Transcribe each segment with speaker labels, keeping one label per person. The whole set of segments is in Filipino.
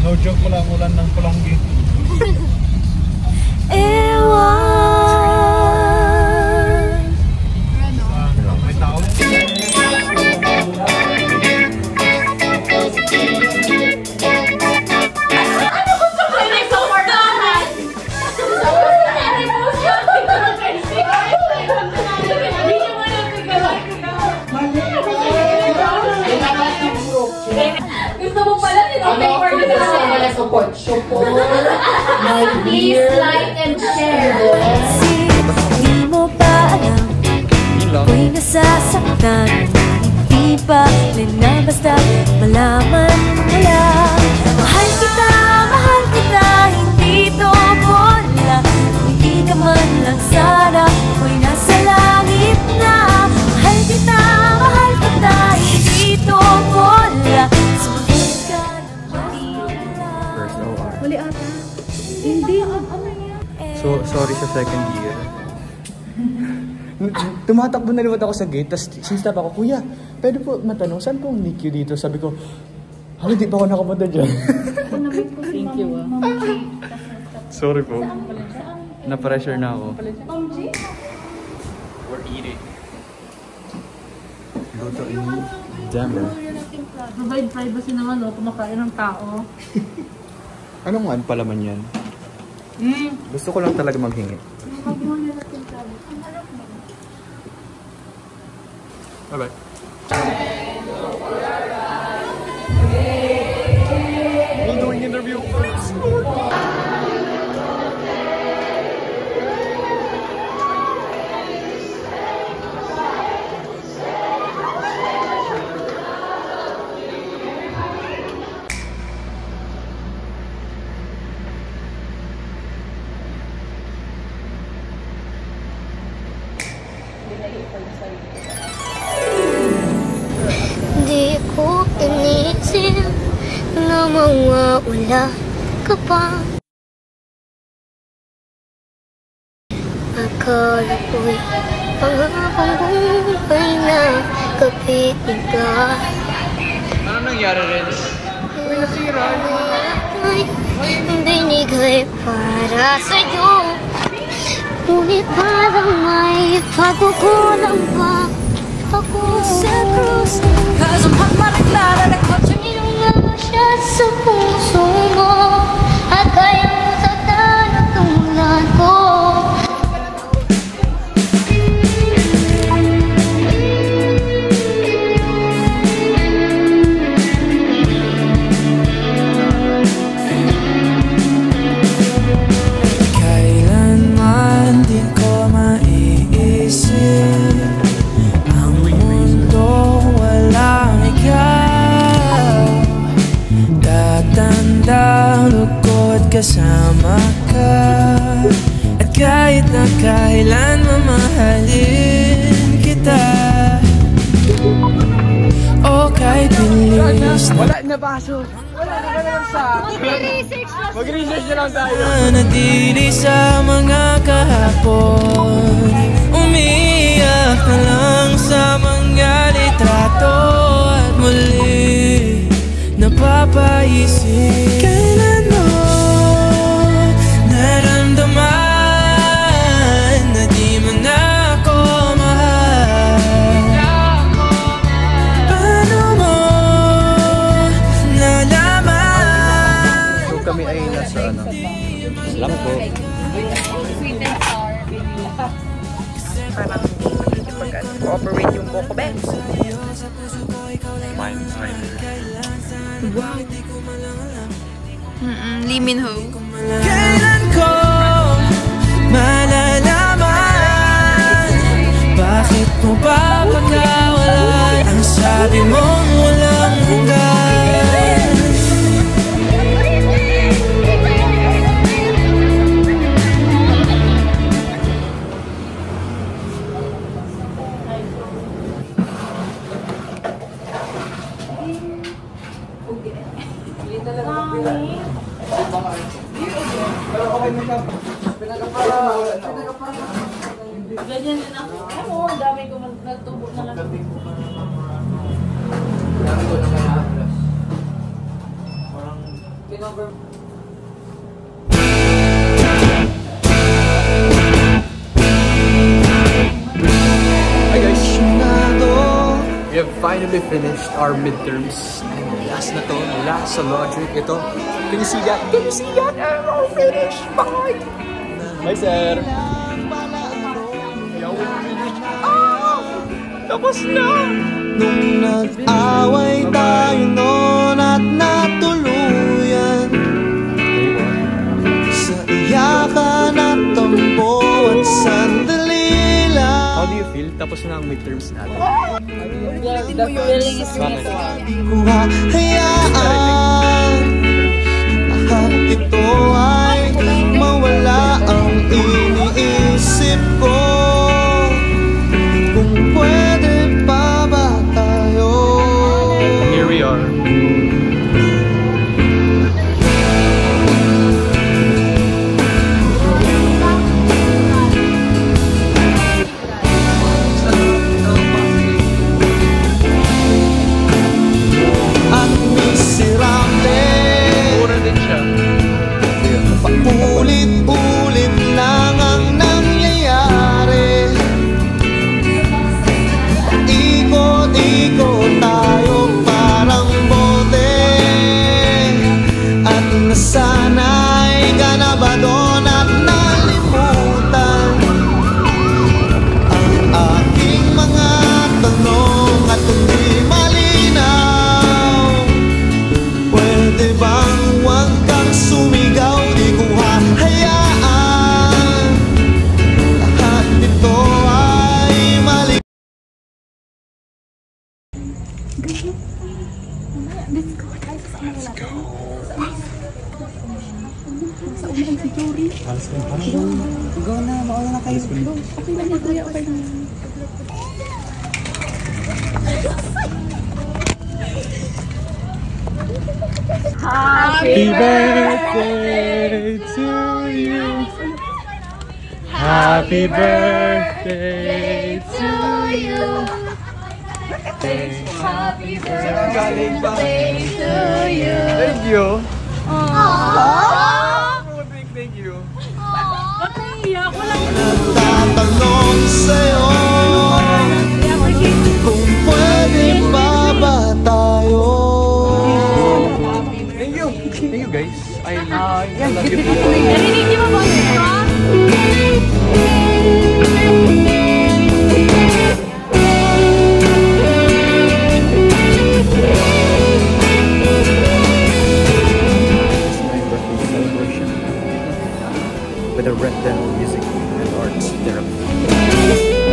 Speaker 1: No joke, walang ulan ng Palonggi.
Speaker 2: Ewan.
Speaker 1: May tao.
Speaker 3: Gusto mo pala, tinopay for you.
Speaker 4: Support.
Speaker 3: Please like and share.
Speaker 2: Di mo ba alam? Ako'y nasasaktan. Hindi pa rin na basta malaman mo lang. Mahal kita, hindi to bola. Hindi ka man lang sana, ako'y nasa langit na. Mahal kita, hindi to bola. Sumunod ka ng mahila.
Speaker 5: First OR.
Speaker 3: Mali ata. Hindi.
Speaker 5: So, sorry sa second year. Tumatakbo na liwat ako sa gate, tapos sinstop ako, Kuya, pwede po matanong, saan po ang NICU dito? Sabi ko, hindi pa ako nakapunta dyan.
Speaker 3: Thank you.
Speaker 5: Sorry po. Na-pressure na ako. We're eating. Luto in Denver.
Speaker 3: Provide privacy naman, kumakain ng tao.
Speaker 5: Anong ano pala man yan? Gusto ko lang talaga maghingi. Bye-bye. We're doing interview.
Speaker 2: Di ko inisip na mawawala ka pa. Akala ko'y pangabang buhay na kapitin ka.
Speaker 5: Ano nangyari, Renz? Uy, nasira.
Speaker 2: Ay, binigay para sa'yo. Ngunit parang may pagkukulang pa ako sa krus. Kasumpat managlara na kotse. Inunga siya sa puso mo. At kaya mo saktan ang tumulan ko.
Speaker 6: Kailanman di ko maiisip ang mundo walang ikaw. Tatandang lugod kasama ka. At kahit na kailan mamahalin kita. O kahit bilis na
Speaker 5: Wala na baso. Wala na naman sa mag-research na lang tayo.
Speaker 6: Nanatili sa mga kahapon. Umiiyak na lang sa mga litrato. At muli napapaisip, kailan mo naramdaman na di mo na ako mahal? Paano mo nalaman?
Speaker 5: So kami ay nasa ano? Salamat po.
Speaker 3: Sweet and sour.
Speaker 4: Parang mag-cooperate yung Coco Bell.
Speaker 5: Mine.
Speaker 3: Lee Min Ho.
Speaker 6: Kailan ko malalaman? Bakit mo ba pagkawalan? Ang sabi mong walang hanggan.
Speaker 3: Ganyan din ako. Ano, ang dami ko nagtubo na lang.
Speaker 1: Dami ko na kaya. Parang
Speaker 5: Hi guys! We have finally finished our midterms. And last na to, last sa logic. Ito, can you see that? Can you see that? And we're finished! Bye! Bye, sir! Yeah, we're finished. Ah! Tapos na!
Speaker 6: Nung nag-away tayo noon at natuluyan sa iyakan at tampo at sandali lang.
Speaker 5: How do you feel? Tapos na ang midterms natin.
Speaker 3: The feeling is
Speaker 5: Bakit?
Speaker 6: Di ko hahayaan lahat ito ay mawala ang iniisip ko. Kung pwede pa ba tayo?
Speaker 5: Here we are.
Speaker 6: At miserable,
Speaker 5: Mura din siya.
Speaker 6: paulit-ulit lang ang nangyayari. Ikot-ikot tayo parang bote, at nasanay ka na ba doon at nalimutan ang aking mga tanong at hindi malinaw? Pwede bang huwag kang sumigaw? Di ko hahayaan lahat ito ay mali.
Speaker 5: Happy birthday to you. Happy birthday to you.
Speaker 3: happy birthday to you.
Speaker 5: Thank you.
Speaker 3: Aww.
Speaker 5: Thank you.
Speaker 3: Ba't naiiyak? Walang
Speaker 6: Nagtatanong sa'yo kung pwede pa ba tayo?
Speaker 5: Thank you. Thank you guys. I love you people.
Speaker 3: narinig niyo ba ito?
Speaker 5: My birthday celebration with a Red Dental Music and Arts Therapy.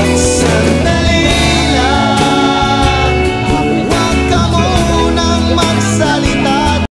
Speaker 6: At sandali lang, huwag ka munang magsalita.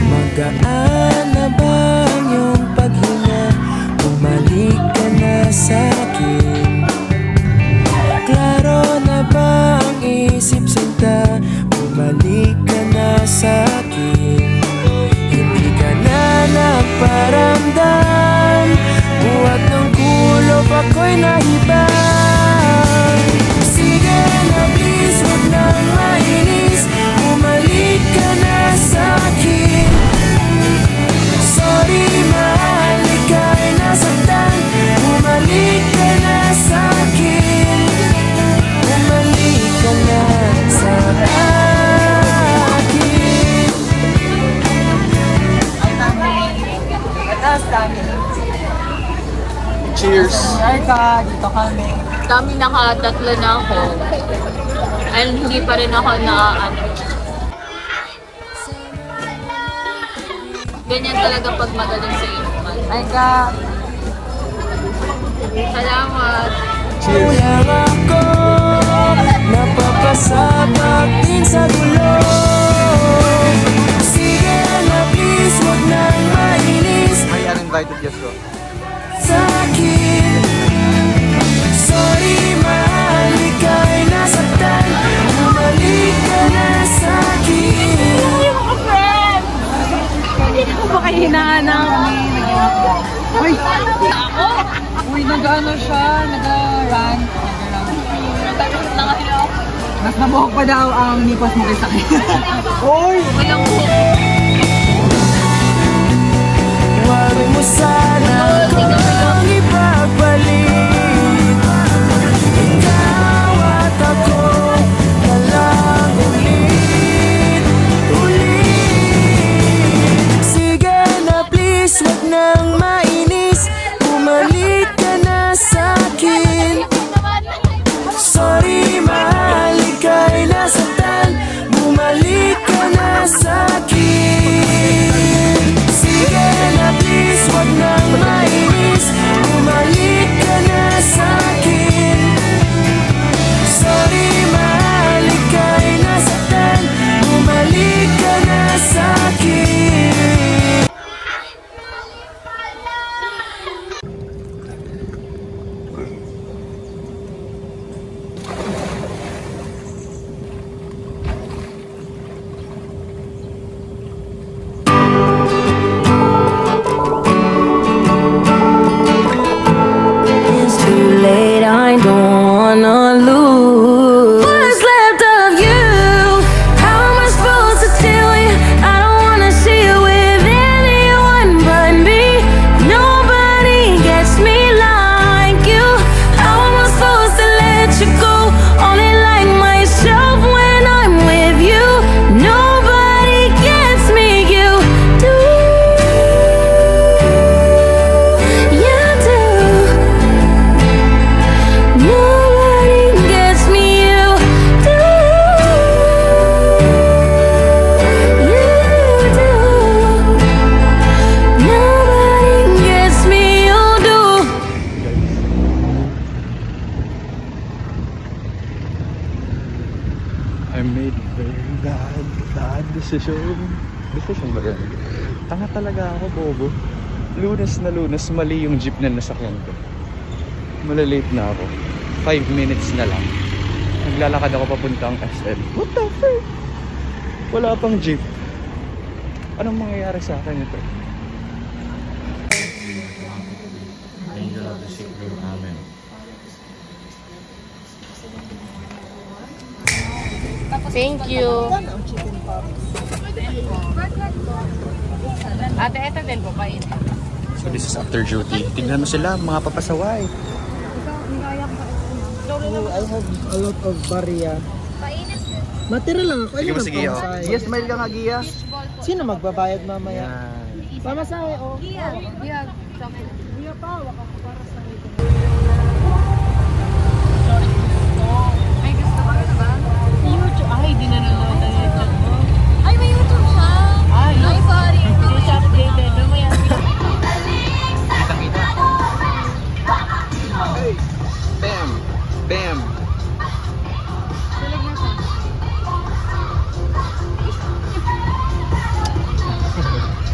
Speaker 7: Magaan na ba ang iyong paghinga? Bumalik ka na sa'kin. Klaro na ba ang isip sinta? Bumalik ka na sa'kin. Hindi ka na nagparamdam. Buhat ng kulob ako'y nahibang. Sige na please, huwag nang mainis. Bumalik ka na sa'kin. Sorry, mahal, ika'y nasaktan. Bumalik ka na sa'kin. Bumalik ka na sa'kin.
Speaker 5: Cheers!
Speaker 3: Kami nakatatlo na ako. And hindi pa rin ako naaano. Ganyan talaga pag magaling sa inuman. Ay ka! Salamat
Speaker 7: sa gulo. Sige na please, wag nang mainis
Speaker 5: May uninvited guest ko.
Speaker 7: sa'kin. Sorry mahal, ika'y nasaktan. Bumalik ka na sa'kin.
Speaker 4: Hindi ko ba kayo hinahanap? Uy! Uy, nag-ano siya? Nag-rant.
Speaker 3: Tapos na kayo.
Speaker 4: Mas nabuhok pa daw ang nipos mo kaysa akin. Uy!
Speaker 3: Walang buhok.
Speaker 7: Huwag mo sana akong ipagpalit. Ikaw at ako na lang ulit. Sige na please, wag nang mainis. Bumalik ka na sa'kin. Sorry mahal, ika'y nasaktan. Bumalik ka na sa'kin. Sige na please, wag nang mainis. Bumalik ka na sa'kin. Sorry mahal, ika'y nasaktan. Bumalik ka na sa'kin. It's too late, I don't wanna lose. What's left of you? How am I supposed to tell you? I don't wanna see you with anyone but me. Nobody gets me like you. How am I supposed to let you go? Only like myself when I'm with you. Nobody gets me, you do. You do. Nobody gets me, you do. You do. Nobody gets me, you do.
Speaker 5: I made very bad decision. Decision ba yan? Tanga talaga ako, bobo. Lunas na lunas, mali yung jeep na nasakyan ko. Malalate na ako. 5 minutes na lang. Naglalakad ako papuntang SM. What the fuck? Wala pang jeep. Anong mangyayari sa akin ito? Angel of the sick room, amen.
Speaker 3: Thank you. Ate, ito din po kain.
Speaker 5: So this is after duty. Tignan mo sila, mga papasaway.
Speaker 8: I have a lot of barya. Matira lang ako.
Speaker 5: Sige mo, sige. Yes, smile ka nga, Gia.
Speaker 8: Sino magbabayad mamaya?
Speaker 5: Yan.
Speaker 8: Pamasahe, oh.
Speaker 3: Gia
Speaker 8: pa, waka ko para sa ito.
Speaker 3: May gusto ka na ba? YouTube. Ay, di na nanonood ng YouTube mo. Ay, may YouTube siya. Ay, sorry. Hindi siya updated. Lumaya sila.
Speaker 5: Kita-kita. Hey! Bam! Bam!
Speaker 3: Tulig na siya.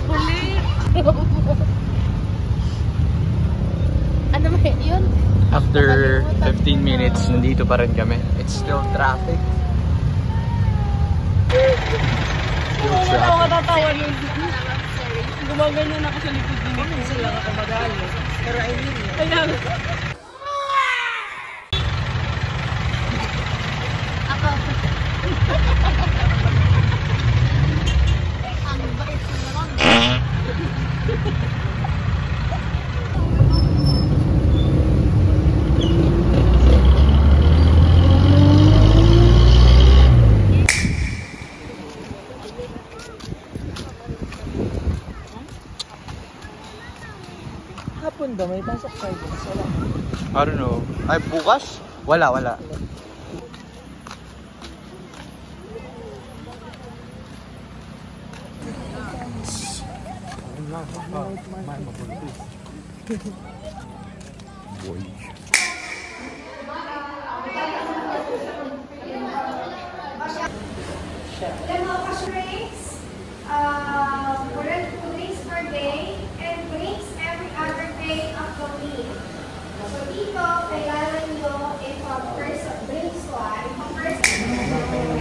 Speaker 3: Huli. Ano ba yun?
Speaker 5: After 15 minutes, nandito pa rin kami. It's still traffic. Still traffic.
Speaker 3: Katatawa nun. Gumaganyan ako sa likod ng hindi sila ako magalit. Pero I mean yun. Ako. Ang bait ko naman.
Speaker 8: Hapon ba? May pasok tayo. Wala.
Speaker 5: I don't know. Ay, bukas? Wala, wala. Boy.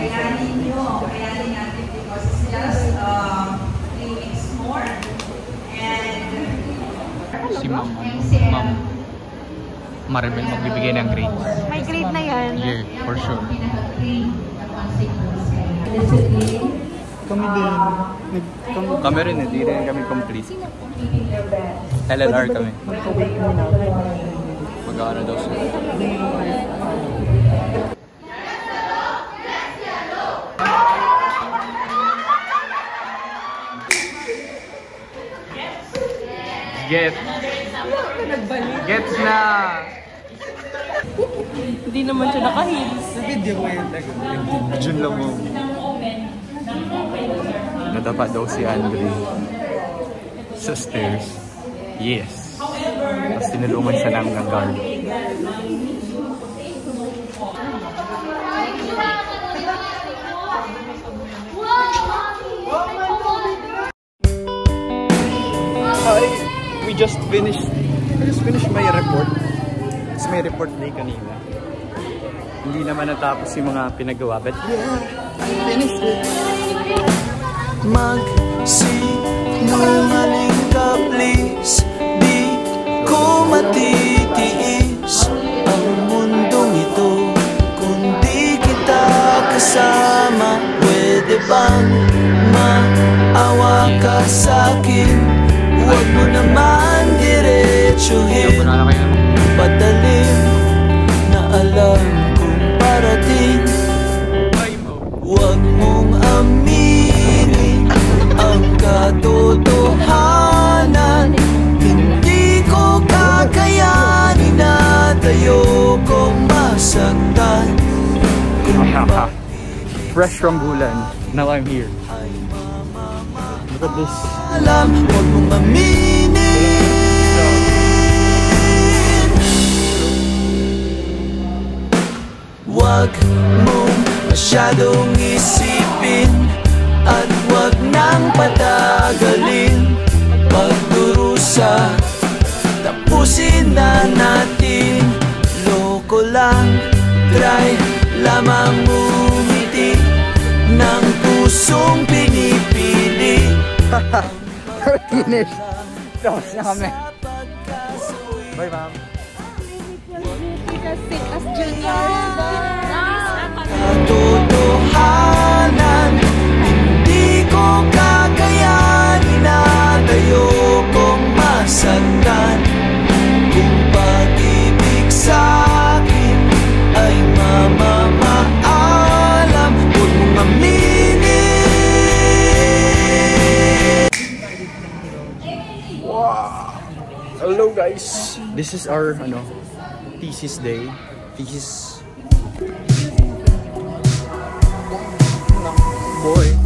Speaker 4: Kayanin nyo, kayanin natin because it's just 3 weeks more. And
Speaker 5: Si Ma'am Maribel magbibigay ng grade.
Speaker 3: May grade na yan.
Speaker 5: Yeah, for sure.
Speaker 8: Kami din.
Speaker 5: Kami rin, hindi rin kami complete. LLR kami.
Speaker 8: Magka-wait kami na.
Speaker 5: Mag-ano daw siya. Gets na!
Speaker 3: Hindi naman siya naka-heels.
Speaker 8: Sa video mo yun.
Speaker 5: Jun lang mo. Nadapa daw si Andre sa stairs. Yes. Tapos tinulungan siya ng guard. Hi! We just finished my report. It's my report day kanina. Hindi naman natapos yung mga pinagawa, but yeah, I finished it.
Speaker 6: Magsinungaling ka please, di ko matitiis ang mundong ito kung di kita kasama. Pwede bang maawa ka sa'kin? Huwag mo naman diretsuhin patalim na alam kong parating. Huwag mong aminin ang katotohanan. Hindi ko kakayanin at ayokong masaktan.
Speaker 5: Fresh from Bulan. Now I'm here. Look at this.
Speaker 6: Alam, huwag mong aminin. Huwag mong masyadong isipin at huwag nang patagalin. Pagdurusa, tapusin na natin. Loko lang, try lamang umiti ng pusong pinipili.
Speaker 5: Finish. Tapos na kami. Bye, ma'am.
Speaker 3: As juniors.
Speaker 6: Katotohanan, hindi ko kakayanin at ayokong masaktan. Kung pag-ibig sa'kin ay mamamaalam, huwag mong aminin.
Speaker 5: Wow! Hello guys! This is our thesis day. Thesis boy.